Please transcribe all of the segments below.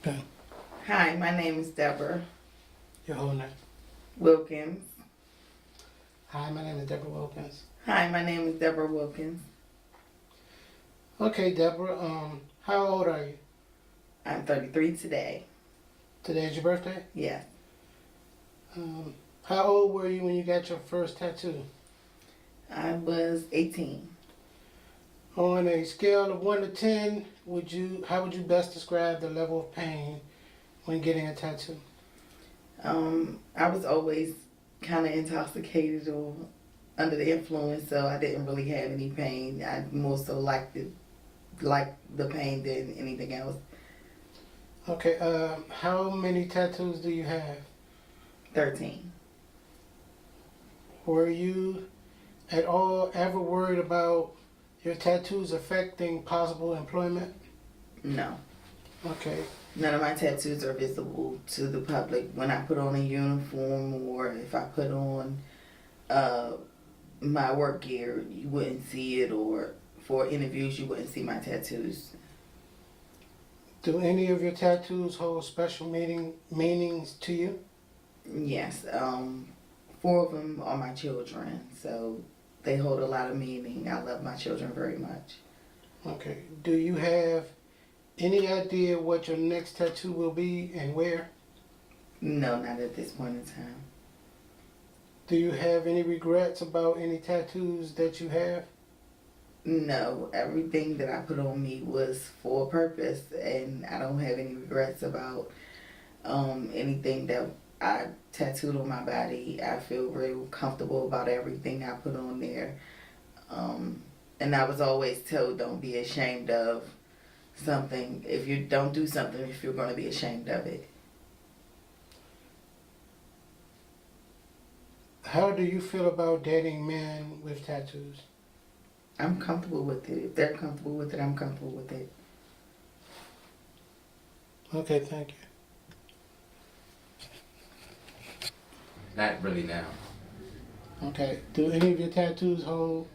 Okay. Hi, my name is Deborah Your whole name. Wilkins. Hi, my name is Deborah Wilkins. Hi, my name is Deborah Wilkins. Okay, Deborah. How old are you? I'm 33 today. Today's your birthday. Yes. How old were you when you got your first tattoo? I was 18. On a scale of 1 to 10, how would you best describe the level of pain when getting a tattoo? I was always kind of intoxicated or under the influence, so I didn't really have any pain. I more so liked the pain than anything else. Okay. How many tattoos do you have? 13. Were you at all ever worried about your tattoos affecting possible employment? No. Okay. None of my tattoos are visible to the public. When I put on a uniform or if I put on my work gear, you wouldn't see it, or for interviews, you wouldn't see my tattoos. Do any of your tattoos hold special meanings to you? Yes, 4 of them are my children, so they hold a lot of meaning. I love my children very much. Okay. Do you have any idea what your next tattoo will be and where? No, not at this point in time. Do you have any regrets about any tattoos that you have? No, everything that I put on me was for a purpose, and I don't have any regrets about anything that I tattooed on my body. I feel real comfortable about everything I put on there. And I was always told, don't be ashamed of something. If you don't do something, if you're going to be ashamed of it. How do you feel about dating men with tattoos? I'm comfortable with it. If they're comfortable with it, I'm comfortable with it. Okay, thank you. Not really now. Okay. Do any of your tattoos hold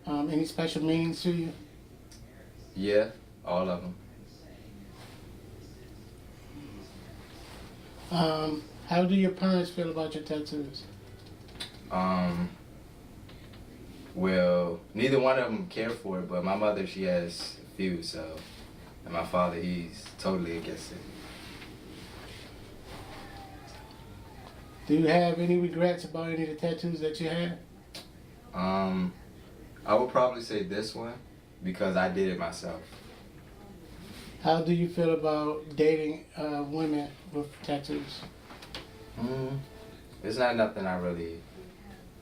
any special meanings to you? Yeah, all of them. How do your parents feel about your tattoos? Well, neither one of them care for it, but my mother, she has a few, so, and my father, he's totally against it. Do you have any regrets about any of the tattoos that you have? I would probably say this one because I did it myself. How do you feel about dating women with tattoos? It's not nothing I really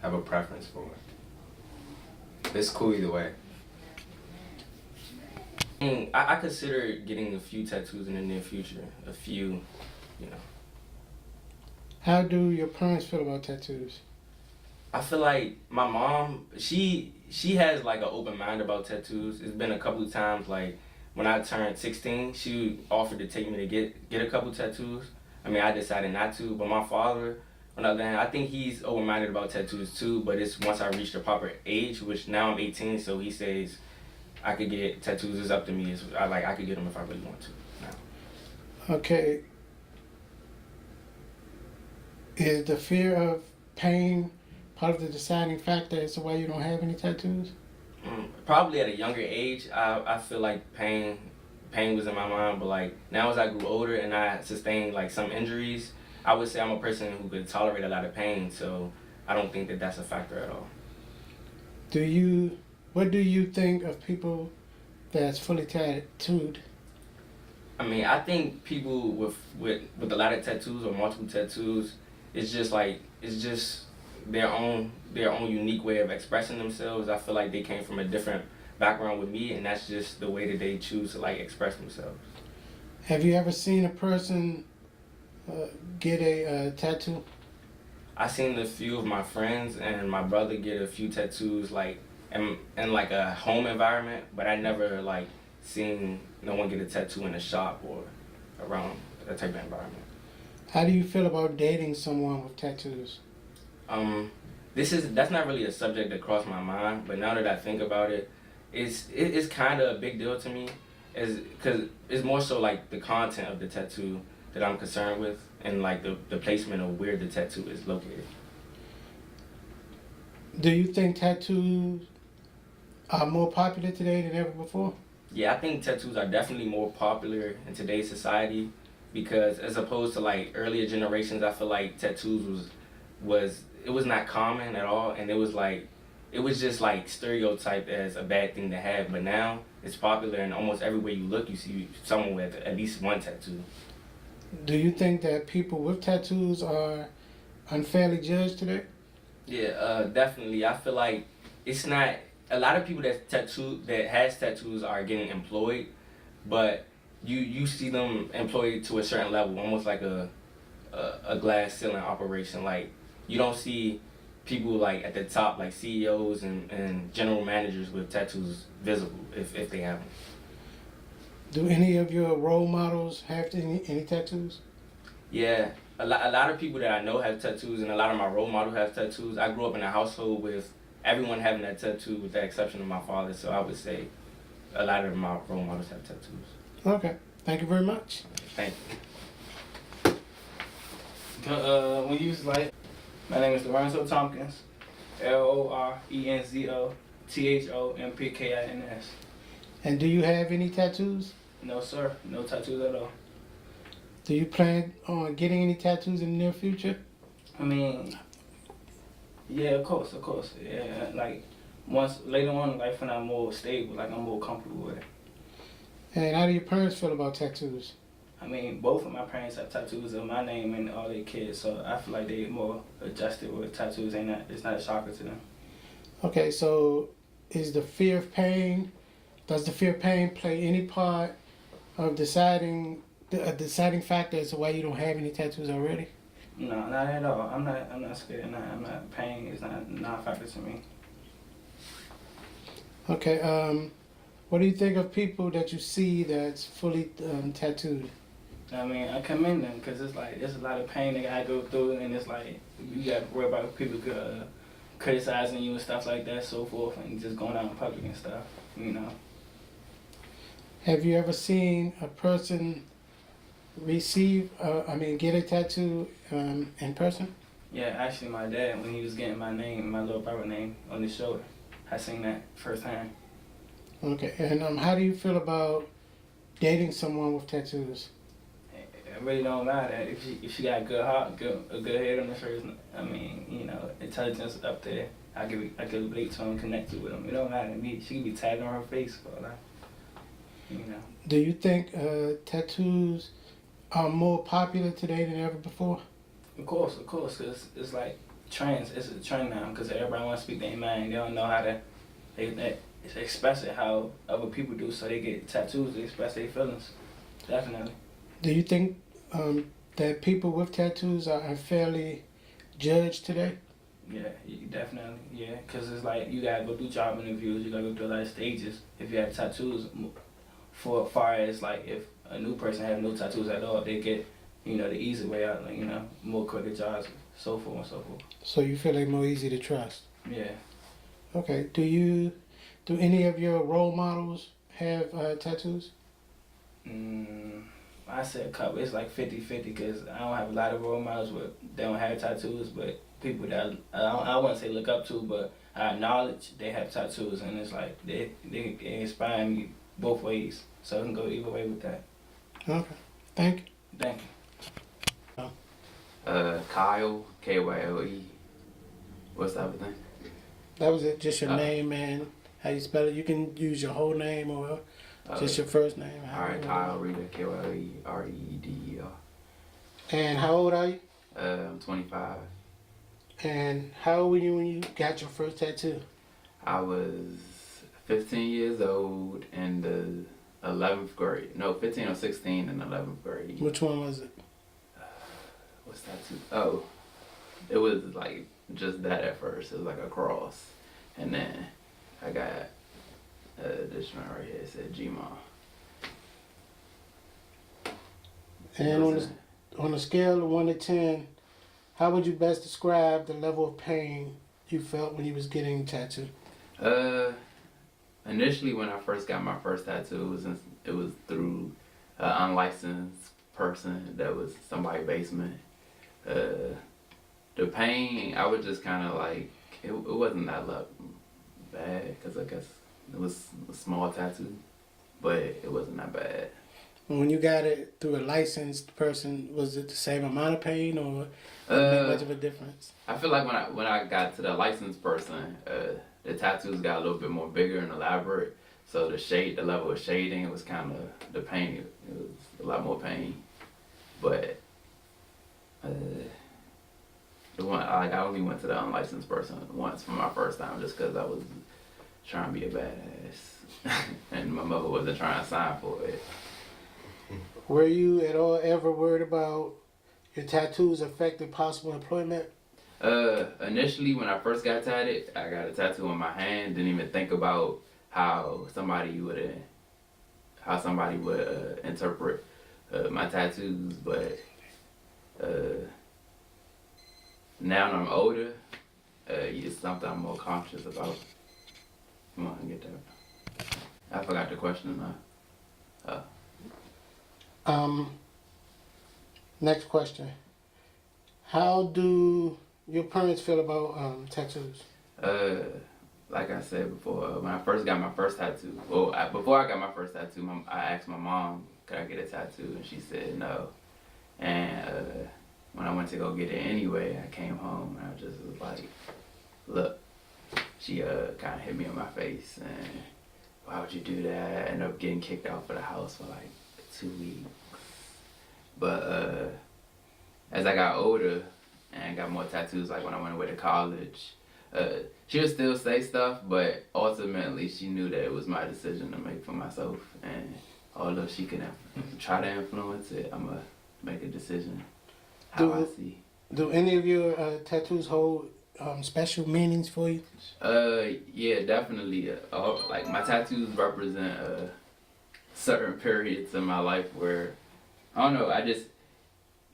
have a preference for. It's cool either way. I consider getting a few tattoos in the near future. A few, you know. How do your parents feel about tattoos? I feel like my mom, she has like an open mind about tattoos. It's been a couple of times, like when I turned 16, she offered to take me to get a couple tattoos. I mean, I decided not to, but my father, on the other hand, I think he's open-minded about tattoos too, but it's once I reach the proper age, which now I'm 18, so he says I could get tattoos. It's up to me. I could get them if I really want to now. Okay. Is the fear of pain part of the deciding factor as to why you don't have any tattoos? Probably at a younger age, I feel like pain was in my mind, but like now as I grew older and I sustained like some injuries, I would say I'm a person who could tolerate a lot of pain, so I don't think that that's a factor at all. What do you think of people that's fully tattooed? I mean, I think people with a lot of tattoos or multiple tattoos, it's just their own unique way of expressing themselves. I feel like they came from a different background with me, and that's just the way that they choose to like express themselves. Have you ever seen a person get a tattoo? I seen a few of my friends and my brother get a few tattoos like in like a home environment, but I never like seen no one get a tattoo in a shop or around that type of environment. How do you feel about dating someone with tattoos? That's not really a subject that crossed my mind, but now that I think about it, it's kind of a big deal to me. because it's more so like the content of the tattoo that I'm concerned with, and like the placement of where the tattoo is located. Do you think tattoos are more popular today than ever before? Yeah, I think tattoos are definitely more popular in today's society because as opposed to like earlier generations, I feel like tattoos was not common at all, and it was just like stereotyped as a bad thing to have. But now it's popular, and almost everywhere you look, you see someone with at least one tattoo. Do you think that people with tattoos are unfairly judged today? Yeah, definitely. I feel like it's not a lot of people that has tattoos are getting employed, but you see them employed to a certain level, almost like a glass ceiling operation. Like you don't see people like at the top, like CEOs and general managers with tattoos visible if they have them. Do any of your role models have any tattoos? Yeah, a lot of people that I know have tattoos, and a lot of my role models have tattoos. I grew up in a household with everyone having that tattoo, with the exception of my father. So I would say a lot of my role models have tattoos. Okay, thank you very much. Thank you. When you was like, my name is Lorenzo Tompkins, LORENZO THOMPKINS. And do you have any tattoos? No sir, no tattoos at all. Do you plan on getting any tattoos in the near future? I mean, yeah, of course, yeah. Like once later on in life when I'm more stable, like I'm more comfortable with it. And how do your parents feel about tattoos? I mean, both of my parents have tattoos of my name and all their kids, so I feel like they're more adjusted with tattoos. It's not a shocker to them. Okay, so does the fear of pain play any part of deciding factor as to why you don't have any tattoos already? No, not at all. I'm not scared. I'm not. Pain is not a factor to me. Okay, what do you think of people that you see that's fully tattooed? I mean, I commend them because it's like there's a lot of pain they gotta go through, and it's like you gotta worry about people criticizing you and stuff like that, so forth, and just going out in public and stuff. You know. Have you ever seen a person get a tattoo in person? Yeah, actually, my dad, when he was getting my little brother name on his shoulder, I seen that firsthand. Okay, and how do you feel about dating someone with tattoos? It really don't matter if she got a good heart, a good head on the face. I mean, you know, intelligence up there. I could relate to him, connect with him. It don't matter to me. She could be tagged on her face for like, you know. Do you think tattoos are more popular today than ever before? Of course, because it's like trends. It's a trend now because everybody wants to speak their mind. They don't know how to they express it how other people do, so they get tattoos to express their feelings. Definitely. Do you think that people with tattoos are unfairly judged today? Yeah, definitely. Yeah, because it's like you gotta go do job interviews. You gotta go through a lot of stages. If you have tattoos, for far as like if a new person have no tattoos at all, they get, you know, the easy way out. Like, you know, more quicker jobs, so forth and so forth. So you feel like more easy to trust? Yeah. Okay. Do any of your role models have tattoos? I said a couple. It's like 50-50 because I don't have a lot of role models they don't have tattoos, but people that I wouldn't say look up to, but I acknowledge they have tattoos, and it's like they inspire me both ways, so I can go either way with that. Okay. Thank you. Thank you. Kyle, Kyle. What's the other thing? That was it. Just your name and how you spell it. You can use your whole name or just your first name. Alright, Kyle Reader, KYLEREDER. And how old are you? I'm 25. And how old were you when you got your first tattoo? I was 15 years old in the 11th grade. No, 15 or 16 in the 11th grade. Which one was it? What's tattoo? Oh, it was like just that at first. It was like a cross. And then I got this one right here. It said Gmon. And on a scale of 1 to 10, how would you best describe the level of pain you felt when you was getting tattooed? Initially when I first got my first tattoo, it was it was through an unlicensed person that was somebody's basement. The pain, I was just kind of like, it wasn't that bad, because I guess it was a small tattoo, but it wasn't that bad. When you got it through a licensed person, was it the same amount of pain or did it make much of a difference? I feel like when I got to the licensed person, the tattoos got a little bit more bigger and elaborate. So the level of shading, it was kind of the pain. It was a lot more pain, but the one I only went to the unlicensed person once for my first time, just because I was trying to be a badass, and my mother wasn't trying to sign for it. Were you at all ever worried about your tattoos affecting possible employment? Initially, when I first got tatted, I got a tattoo on my hand. Didn't even think about how somebody would interpret my tattoos. But now that I'm older, it's something I'm more conscious about. Come on, get that. I forgot the question now. Next question. How do your parents feel about tattoos? Like I said before, when I first got my first tattoo, before I got my first tattoo, I asked my mom, could I get a tattoo? And she said no. And when I went to go get it anyway, I came home and I just was like, look, she kind of hit me in my face and why would you do that? I ended up getting kicked out of the house for like 2 weeks. But as I got older and got more tattoos, like when I went away to college, she would still say stuff, but ultimately she knew that it was my decision to make for myself. And although she could try to influence it, I'm going to make a decision how I see. Do any of your tattoos hold special meanings for you? Yeah, definitely. Like my tattoos represent certain periods in my life where, I don't know,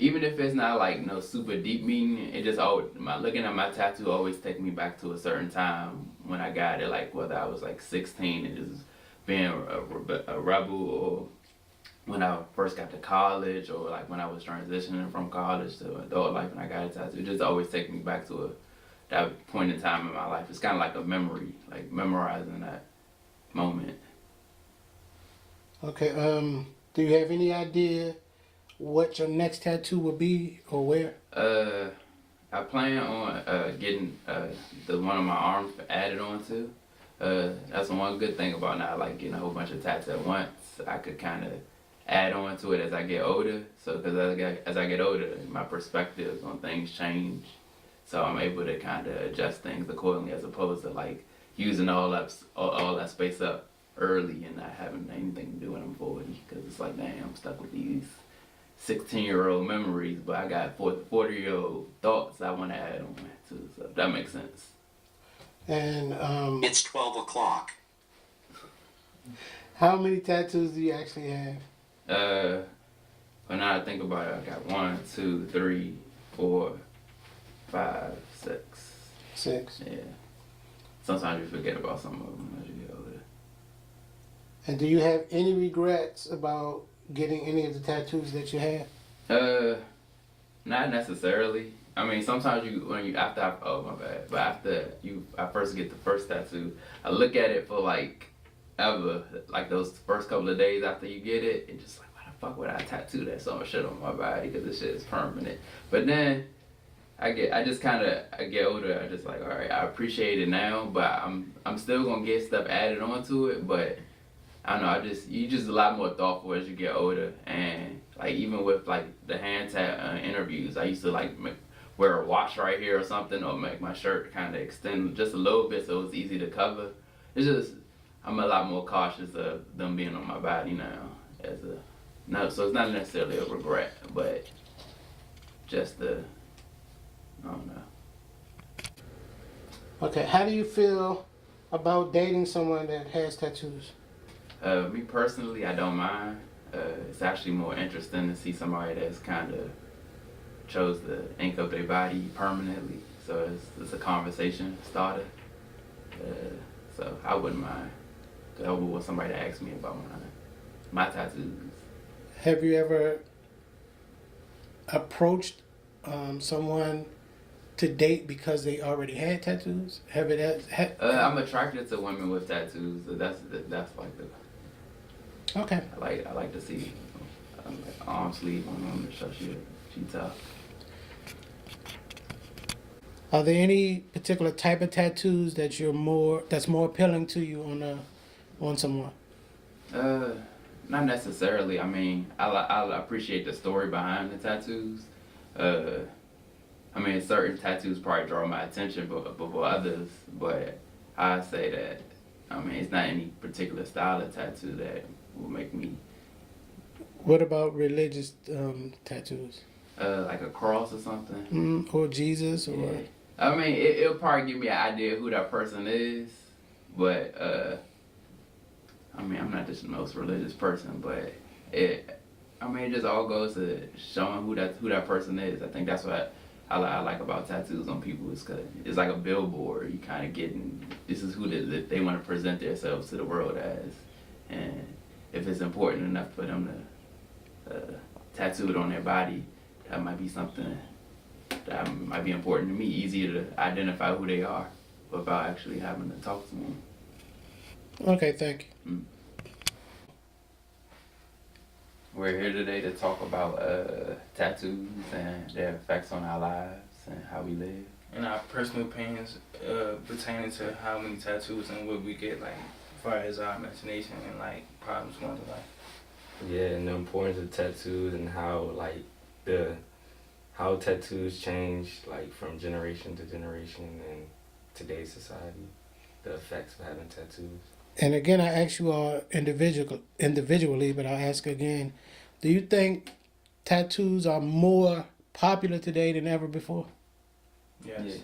even if it's not like no super deep meaning, it just always, looking at my tattoo always take me back to a certain time when I got it, like whether I was like 16 and just being a rebel, or when I first got to college, or like when I was transitioning from college to adult life and I got a tattoo. It just always takes me back to that point in time in my life. It's kind of like a memory, like memorizing that moment. Okay, do you have any idea what your next tattoo will be or where? I plan on getting the one on my arm added on to. That's one good thing about not like getting a whole bunch of tats at once. I could kind of add on to it as I get older. So because as I get older, my perspective on things change. So I'm able to kind of adjust things accordingly, as opposed to like using all that space up early and not having anything to do when I'm 40. Because it's like, damn, I'm stuck with these 16-year-old memories, but I got 40-year-old thoughts I want to add on too. So if that makes sense. And It's 12 o'clock. how many tattoos do you actually have? But now I think about it, I got 1, 2, 3, 4, 5, 6. 6. Yeah. Sometimes you forget about some of them as you get older. And do you have any regrets about getting any of the tattoos that you have? Not necessarily. I mean, sometimes after I first get the first tattoo, I look at it for like ever, like those first couple of days after you get it, and just like, why the fuck would I tattoo that so much shit on my body? Because this shit is permanent. But then I get older. I just like, all right, I appreciate it now, but I'm still gonna get stuff added onto it. But I don't know. You just a lot more thoughtful as you get older, and like even with like the hand tat interviews, I used to like wear a watch right here or something, or make my shirt kind of extend just a little bit so it's easy to cover. It's just I'm a lot more cautious of them being on my body now. So it's not necessarily a regret, but just I don't know. Okay, how do you feel about dating someone that has tattoos? Me personally, I don't mind. It's actually more interesting to see somebody that's kind of chose to ink up their body permanently. So it's a conversation starter. So I wouldn't mind. 'Cause I would want somebody to ask me about mine. my tattoos. Have you ever approached someone to date because they already had tattoos? Have it I'm attracted to women with tattoos. So that's like the okay. I like to see like arm sleeve on a woman to show she tough. Are there any particular type of tattoos that's more appealing to you on someone? Not necessarily. I mean, I appreciate the story behind the tattoos. I mean, certain tattoos probably draw my attention before others, but I say that, I mean, it's not any particular style of tattoo that will make me, What about religious tattoos? like a cross or something. Or Jesus or Yeah. I mean, it'll probably give me an idea of who that person is, but, I mean, I'm not the most religious person, but it just all goes to showing who that person is. I think that's what I like about tattoos on people is because it's like a billboard. You kind of getting, this is who they want to present themselves to the world as. And if it's important enough for them to tattoo it on their body, that might be something that might be important to me. Easier to identify who they are without actually having to talk to them. Okay, thank you. We're here today to talk about tattoos and their effects on our lives and how we live. And our personal opinions pertaining to how many tattoos and what we get, like, as far as our imagination and, like, problems going through life. Yeah, and the importance of tattoos and how how tattoos change like from generation to generation in today's society, the effects of having tattoos. And again, I ask you all individually, but I'll ask again: do you think tattoos are more popular today than ever before? Yes.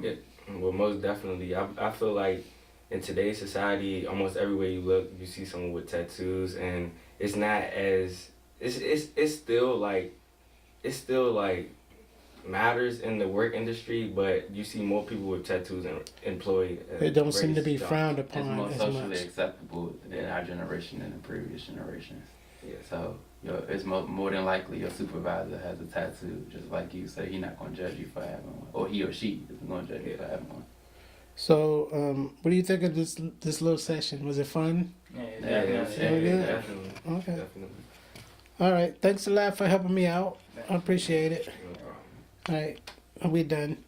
Yeah, well, most definitely. I feel like in today's society, almost everywhere you look, you see someone with tattoos, and it's not as it's still like matters in the work industry, but you see more people with tattoos employed. It don't seem to be jobs. frowned It's upon more as socially much. acceptable than our generation and the previous generations. Yeah. So it's more than likely your supervisor has a tattoo, just like you say. He's not going to judge you for having one, or he or she isn't going to judge you for having one. So, what do you think of this little session? Was it fun? Yeah, Yeah, definitely. definitely. Okay. Definitely. All right. Thanks a lot for helping me out. I appreciate it. No problem. All right. We done.